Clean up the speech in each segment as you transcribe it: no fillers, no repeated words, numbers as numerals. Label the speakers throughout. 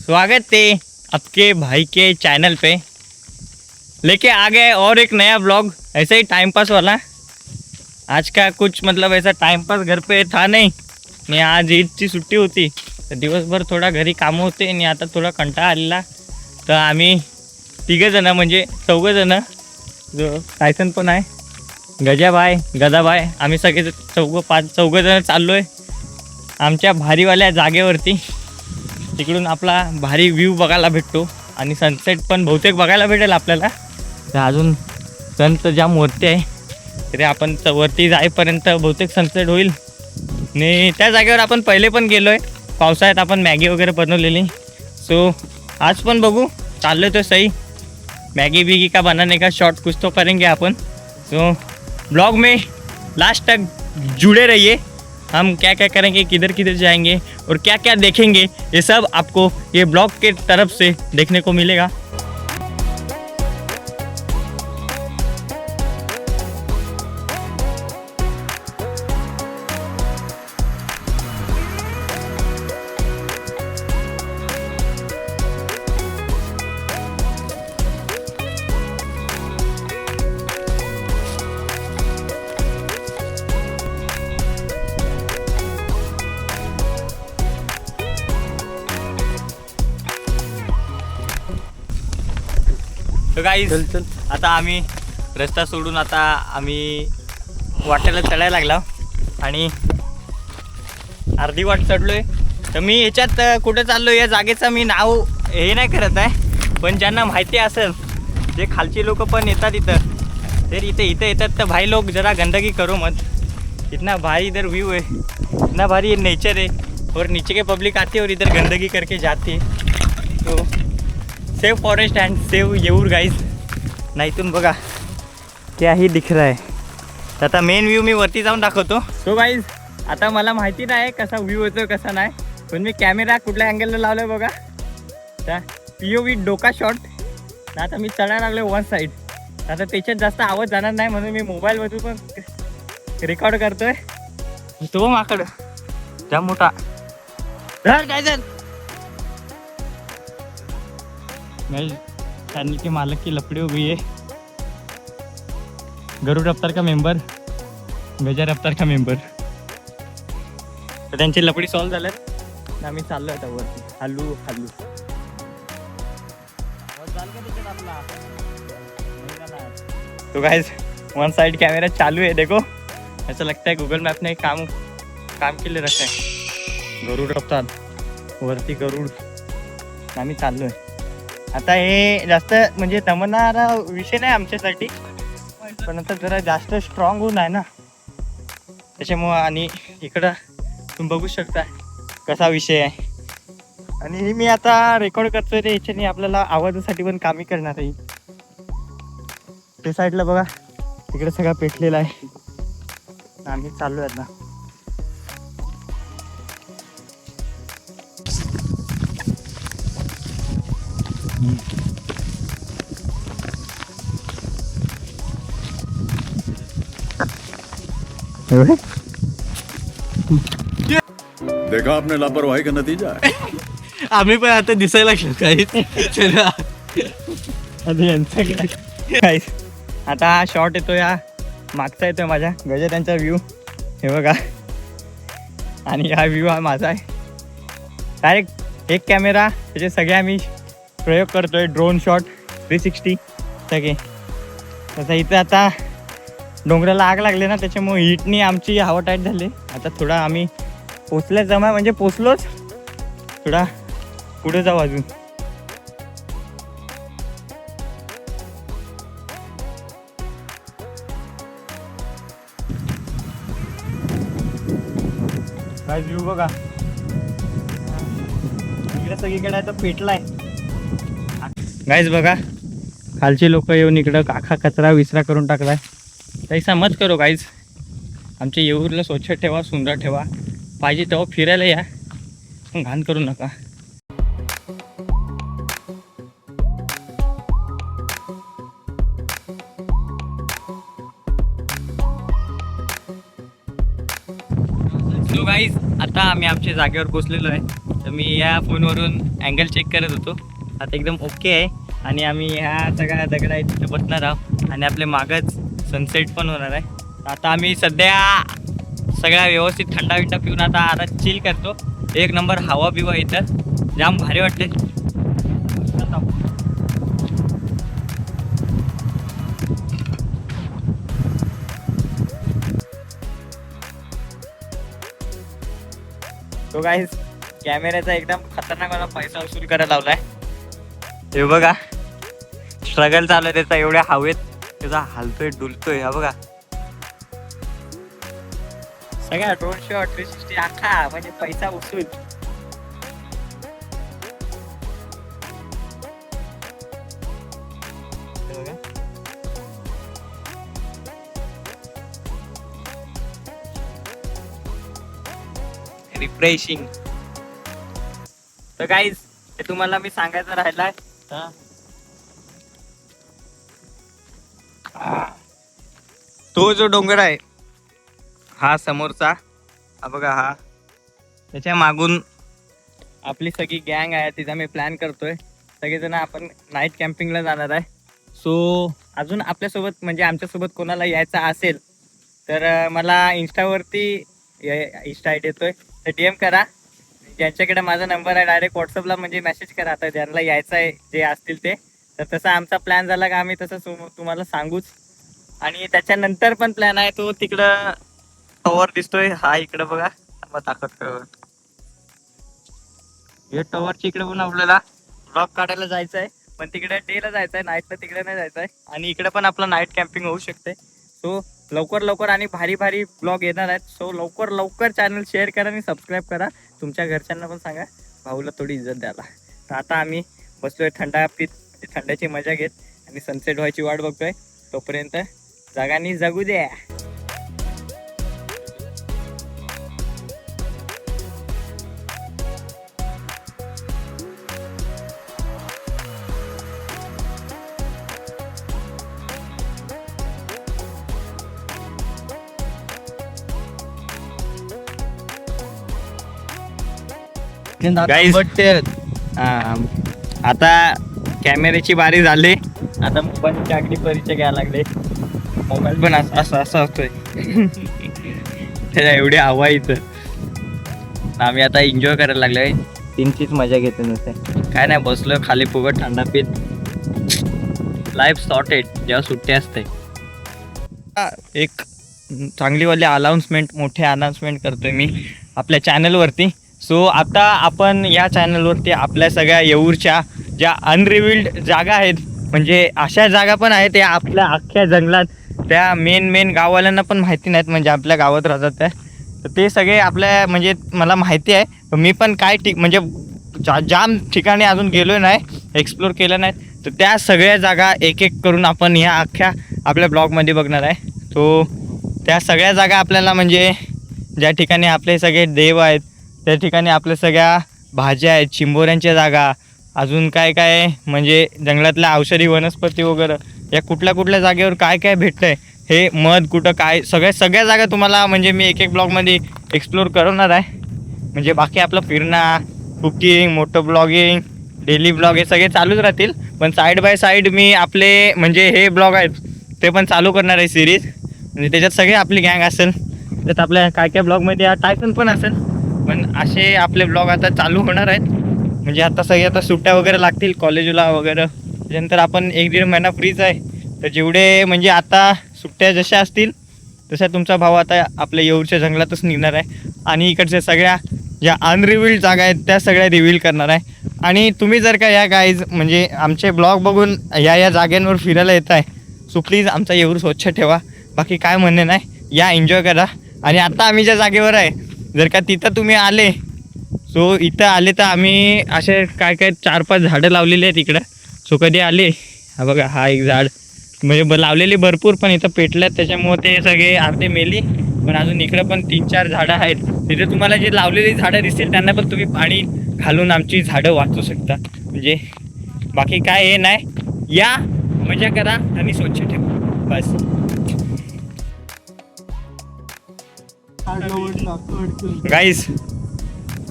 Speaker 1: स्वागत है आपके भाई के चैनल पे। लेके आ गए और एक नया ब्लॉग, ऐसे ही टाइम पास वाला। आज का कुछ मतलब ऐसा टाइम पास घर पे था नहीं, मी आज ईदची सुट्टी होती तर दिवसभर थोडा घरी कामं होते आणि आता थोडा कंटाळा आलेला तर आम्ही तिघंजणं म्हणजे चौघंजणं, जो टायसन पण आहे, गजाबाय, गदाबाय, आम्ही सगळे चौघंजणं चाललो आहे आमच्या भारीवाल्या जागेवरती। तिकडून आपला भारी व्ह्यू बघायला भेटतो आणि सनसेट पण बहुतेक बघायला भेटेल आपल्याला। तर अजून सन तर जाम वरती आहे, तरी आपण वरती जाईपर्यंत बहुतेक सनसेट होईल। आणि त्या जागेवर आपण पहिले पण गेलो आहे, पावसाळ्यात आपण मॅगी वगैरे बनवलेली। सो आज पण बघू, चाललो तो सही मैगी बीगी का बनाने का शॉर्ट कुछ तो करेंगे अपन। तो ब्लॉग में लास्ट तक जुड़े रहिए, हम क्या क्या करेंगे, किधर किधर जाएंगे और क्या क्या देखेंगे, ये सब आपको ये ब्लॉग के तरफ से देखने को मिलेगा। तो गाईज आता आम्ही रस्ता सोडून आता आम्ही वाटेला चढायला लागला आणि अर्धी वाट चढलोय। तर मी ह्याच्यात कुठे चाललो या जागेचं मी नाव हे नाही करत आहे, पण ज्यांना माहिती असेल, जे खालची लोक पण येतात इथं, तर इथे येतात तर भाई लोग जरा गंदगी करो मत, इतना भारी इधर व्यू है, इतना भारी नेचर है और नीचे के पब्लिक आती है और इधर गंदगी करके जाती है। तो save forest and save Yeoor guys. नाही इथून बघा त्याही दिख रहा आहे। तर आता मेन व्ह्यू मी वरती जाऊन दाखवतो। सो गाईज आता मला माहिती नाही कसा व्ह्यू होतो कसा नाही, पण मी कॅमेरा कुठल्या अँगलला लावलाय बघा, त्या POV डोका शॉट। आता मी चढायला लागलो वन साईड, आता त्याच्यात जास्त आवाज जाणार नाही म्हणून मी मोबाईलमधून पण रेकॉर्ड करतोय। तो माकड जाम मोठा धर काय जण चैनल के मालक की लपड़ी हो गई है। गरुड़ अवतार का मेंबर, गजर अवतार का मेंबर, तर त्यांची लपडी सॉल्व झाल्यात। आम्ही चाललो आता वरती हल्लू हल्लू। तो गाइस वन साइड कैमरा चालू है, देखो ऐसा लगता है गूगल मैप ने काम के लिए रखा है। गरुड़ अवतार वरती गरुड़, आम्ही चाललो आहे आता। हे जास्त म्हणजे तमणारा विषय नाही आमच्यासाठी, पण आता जरा जास्त स्ट्रॉंग होऊन आहे ना त्याच्यामुळं, आणि इकडं तुम्ही बघू शकता कसा विषय आहे। आणि मी आता रेकॉर्ड करतोय ते ह्याच्याने आपल्याला आवाजासाठी पण कामी करणार आहे। ते साईडला बघा तिकडे सगळा पेटलेला आहे, आम्ही चाललो आहे आता।
Speaker 2: देखा आपने लापरवाही का नतीजा है।
Speaker 1: आम्ही पण आता दिसायला लागलो काही। आता हा शॉट येतो, या मागचा येतोय माझ्या गजा त्यांचा व्ह्यू, हे बघा, आणि हा व्ह्यू हा माझा आहे। डायरेक्ट एक कॅमेरा त्याचे सगळे आम्ही प्रयोग करतोय, ड्रोन शॉट 360 सगळे। तसं इथं आता डोंगराला आग लागले ना, त्याच्यामुळे हीटनी आमची हवा टाईट झाली। आता थोडा आम्ही पोचल्या जमा म्हणजे पोचलोच, थोडा पुढे जाऊ अजून। काय व्ह्यू बघा, इकडे सगळीकडे आता पेटलाय गाईज। बघा खालची लोक येऊन इकडं काखा कचरा विसरा करून टाकलाय। तैसा मत करो गाईज, आमच्या येऊरला स्वच्छ ठेवा, सुंदर ठेवा, पाहिजे तेव्हा फिरायला या, पण घाण करू नका। सो गाईज आता आम्ही आमच्या जागेवर पोचलेलो आहे. तर मी या फोनवरून अँगल चेक करत होतो. आता एकदम ओके आहे आणि आम्ही ह्या सगळ्या दगडा तिथे बसणार आहोत आणि आपले मागच सनसेट पण होणार आहे. आता आम्ही सध्या सगळ्या व्यवस्थित थंडा विंडा पिऊन आता चिल करतो. एक नंबर हवा बिवा इथं जाम भारी वाटते. तो गाईस कॅमेऱ्याचा एकदम खतरनाक मला पैसा वसूल करायला लावलाय. हे बघा स्ट्रगल चालू आहे त्याचा, एवढ्या हवेत त्याचा हालतोय डुलतोय. हा बघा सगळ्या ड्रोन शॉट 360 आखा म्हणजे पैसा वसूल. रिफ्रेशिंग. तर गाईज हे तुम्हाला मी सांगायचं राहिलाय. तो जो डोंगर आहे हा समोरचा, हा बघा, हा त्याच्या मागून आपली सगळी गँग आहे. तिचा मी प्लॅन करतोय. सगळेजण आपण नाईट कॅम्पिंगला जाणार आहे. सो अजून आपल्यासोबत म्हणजे आमच्यासोबत कोणाला यायचं असेल तर मला इंस्टावरती इंस्टा आय डी येतोय तर DM करा. ज्यांच्याकडे माझा नंबर आहे डायरेक्ट व्हॉट्सअपला म्हणजे मेसेज करा. आता ज्यांना यायचं आहे जे असतील ते, तर तसा आमचा प्लॅन झाला का आम्ही तसं तुम्हाला सांगूच. आणि त्याच्यानंतर पण प्लॅन आहे तो तिकडं टॉवर दिसतोय हा इकडं बघा, दाखवतो. हे टॉवरच्या इकडे पण आपल्याला ब्लॉग काढायला जायचं आहे. पण तिकडे डेला जायचं आहे, नाईटला तिकडे नाही जायचं आहे. आणि इकडे पण आपलं नाईट कॅम्पिंग होऊ शकते. सो लवकर आणि भारी ब्लॉग येणार आहेत. सो लवकर चॅनल शेअर करा आणि सबस्क्राईब करा. तुमच्या घरच्यांना पण सांगा भाऊला थोडी इज्जत द्यायला. तर आता आम्ही बसलोय थंडा पीत, थंड्याची मजा घेत आणि सनसेट व्हायची वाट बघतोय. तोपर्यंत जगानी जगू द्या. गाईज आता कॅमेऱ्याची बारी झाली. आता मोबाईलची अगदी परिचय घ्यायला लागले. मोबाईल पण असं असतोय त्याला एवढी हवा इथं. आम्ही आता एन्जॉय करायला लागलोय. तीनचीच मजा घेते नुसते काय नाही. बसलोय खाली फुगट थंडा पीत. लाईफ सॉर्टेड जेव्हा सुट्टी असते. एक चांगलीवाली मोठे अनाउन्समेंट करतोय मी आपल्या चॅनलवरती. सो आता आपण या चॅनलवरती आपल्या सगळ्या येऊरच्या ज्या अनरिव्हिल्ड जागा आहेत, म्हणजे अशा जागा पण आहेत त्या आपल्या अख्ख्या जंगलात, त्या मेन गाववाल्यांना पण माहिती नाहीत, म्हणजे आपल्या गावात राहतात त्या. तर ते सगळे आपल्या म्हणजे मला माहिती आहे. मी पण काय म्हणजे जाम ठिकाणी अजून गेलो नाही, एक्सप्लोर केलं नाही. तर त्या सगळ्या जागा एक करून आपण ह्या अख्ख्या आपल्या ब्लॉगमध्ये बघणार आहे. तो त्या सगळ्या जागा आपल्याला म्हणजे ज्या ठिकाणी आपले सगळे देव आहेत, त्या ठिकाणी आपल्या सगळ्या भाज्या आहेत, चिंबोऱ्यांच्या जागा, अजून काय म्हणजे जंगलातल्या औषधी वनस्पती वगैरे, या कुठल्या जागेवर काय भेटतं आहे, हे मध कुठं काय, सगळ्या जागा तुम्हाला म्हणजे मी एक ब्लॉगमध्ये एक्सप्लोर करवणार आहे. म्हणजे बाकी आपलं फिरणं, cooking, moto blogging, daily blog हे सगळे चालूच राहतील. पण साईड बाय साईड मी आपले म्हणजे हे ब्लॉग आहेत ते पण चालू करणार आहे सिरीज. म्हणजे त्याच्यात सगळे आपली गँग असेल, त्यात आपल्या काय ब्लॉगमध्ये टायटन पण असेल. पण असे आपले ब्लॉग आता चालू होणार आहेत. म्हणजे आता सगळे आता सुट्ट्या वगैरे लागतील कॉलेजला वगैरे, त्याच्यानंतर आपण 1-1.5 महिना फ्रीच आहे. तर जेवढे म्हणजे आता सुट्ट्या जशा असतील तशा तुमचा भाऊ आता आपल्या येऊरच्या जंगलातच निघणार आहे आणि इकडच्या सगळ्या ज्या अनरिव्हिल्ड जागा आहेत त्या सगळ्या रिव्हील करणार आहे. आणि तुम्ही जर का या गाईज म्हणजे आमचे ब्लॉग बघून या जागांवर फिरायला येत आहे, सो प्लीज आमचा येऊर स्वच्छ ठेवा. बाकी काय म्हणणे नाही, या एन्जॉय करा. आणि आता आम्ही ज्या जागेवर आहे, जर का तिथं तुम्ही आले, सो इथं आले तर आम्ही असे काय 4-5 झाडं लावलेली आहेत इकडं. सो कधी आले, हा बघा हा एक झाड म्हणजे लावलेली भरपूर, पण इथं पेटल्यात त्याच्यामुळे ते सगळे अर्धे मेली. पण अजून इकडं पण 3-4 झाडं आहेत. तिथे तुम्हाला जे लावलेली झाडं दिसतील त्यांना पण तुम्ही पाणी घालून आमची झाडं वाचू शकता. म्हणजे बाकी काय हे नाही, या मजा करा आणि स्वच्छ ठेवा बस. गाईस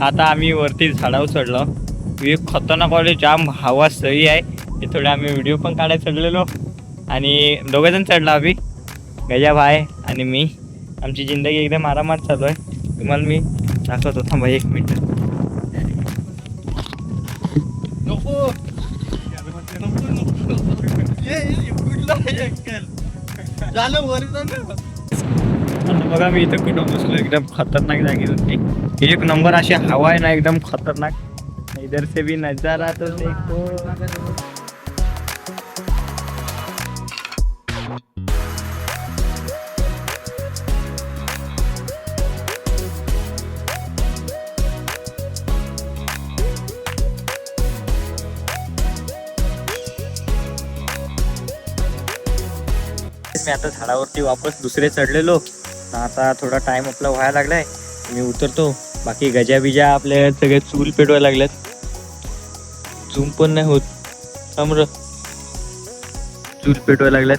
Speaker 1: आता आम्ही वरती झाडावर चढलो. एक खतरनाक वाले जाम हवा सही आहे. हे थोडे आम्ही व्हिडिओ पण काढायला चढलेलो आणि दोघंजण चढलो आम्ही, गजा भाई आणि मी. आमची जिंदगी एकदम आरामात चालू आहे. तुम्हाला मी दाखवतो, थांबा 1 मिनिट. आता बघा मी इथं कुठं बसलो, एकदम खतरनाक जागी होती. 1 नंबर अशी हवा आहे ना, एकदम खतरनाक. इधर से भी नजारा तो देखो. मी आता झाडावरती वापस दुसरे चढलेलो. आता थोडा टाइम आपला व्हायला लागलाय, मी उतरतो. बाकी गजा बिजा आपल्या सगळे चूल पेटवायला लागल्यात. झूम पण नाही होत, समर चूल पेटवायला लागल्यात.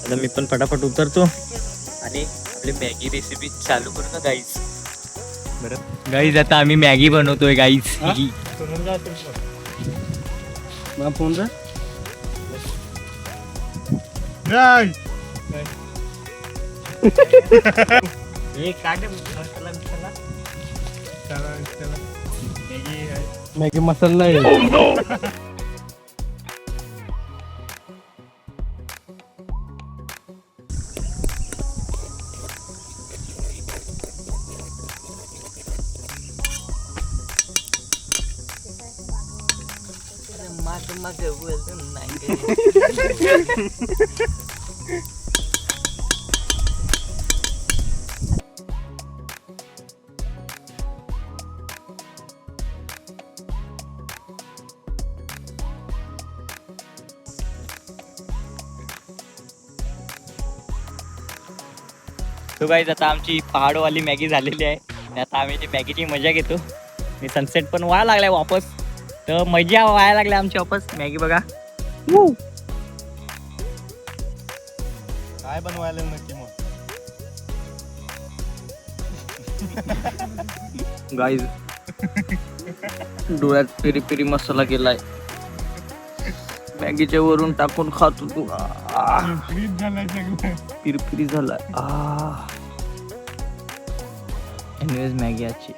Speaker 1: आता मी पण फटाफट उतरतो आणि आपली मॅगी रेसिपी चालू करू ना गाईज. बरं गाईज आता आम्ही मॅगी बनवतोय गाईज.
Speaker 3: फोन मॅगी मसाला आहे.
Speaker 1: तो गाईज आता आमची पहाडवाली मॅगी झालेली आहे आणि आता आम्ही ती मॅगीची मजा घेतो. आणि सनसेट पण व्हायला लागलाय वापस, तर मजा व्हायला लागली आमची वापस. मॅगी बघा
Speaker 3: काय बनवायला नक्की मग
Speaker 1: गाईज. डोळ्यात पेरी पेरी मसाला केलाय, मॅगीच्या वरून टाकून खातो तू. पिरपिरी झालाय. एनिवेज मॅगी आजची.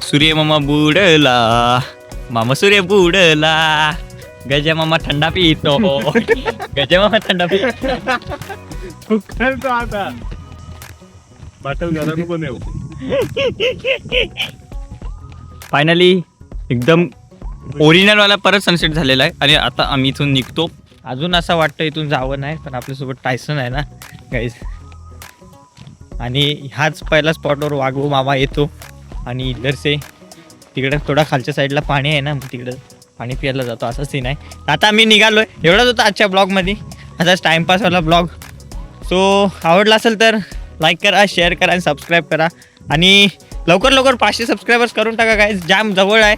Speaker 1: सूर्य मामा बुडला, मामा सूर्य बुडला, गजा मामा थंडा पितो. गजा मामा थंडा पितो.
Speaker 3: आता बाटल घालून बनव.
Speaker 1: फायनली एकदम ओरिजिनल वाला परत सनसेट झालेला आहे आणि आता आम्ही इथून निघतो. अजून असं वाटतं इथून जावं नाही, पण आपल्यासोबत टायसन आहे ना गाईज. आणि ह्याच पहिला स्पॉटवर वाघू मामा येतो आणि इधरसे तिकडं थोडा खालच्या साईडला पाणी आहे ना, तिकडं पाणी प्यायला जातो, असा सीन आहे. आता आम्ही निघालोय. एवढाच होता आजच्या ब्लॉगमध्ये, असाच टाइमपासवाला ब्लॉग. सो आवडला असेल तर लाईक करा, शेअर करा आणि सबस्क्राईब करा. आणि लवकर 500 सबस्क्रायबर्स करून टाका गाईज, जाम जवळ आहे.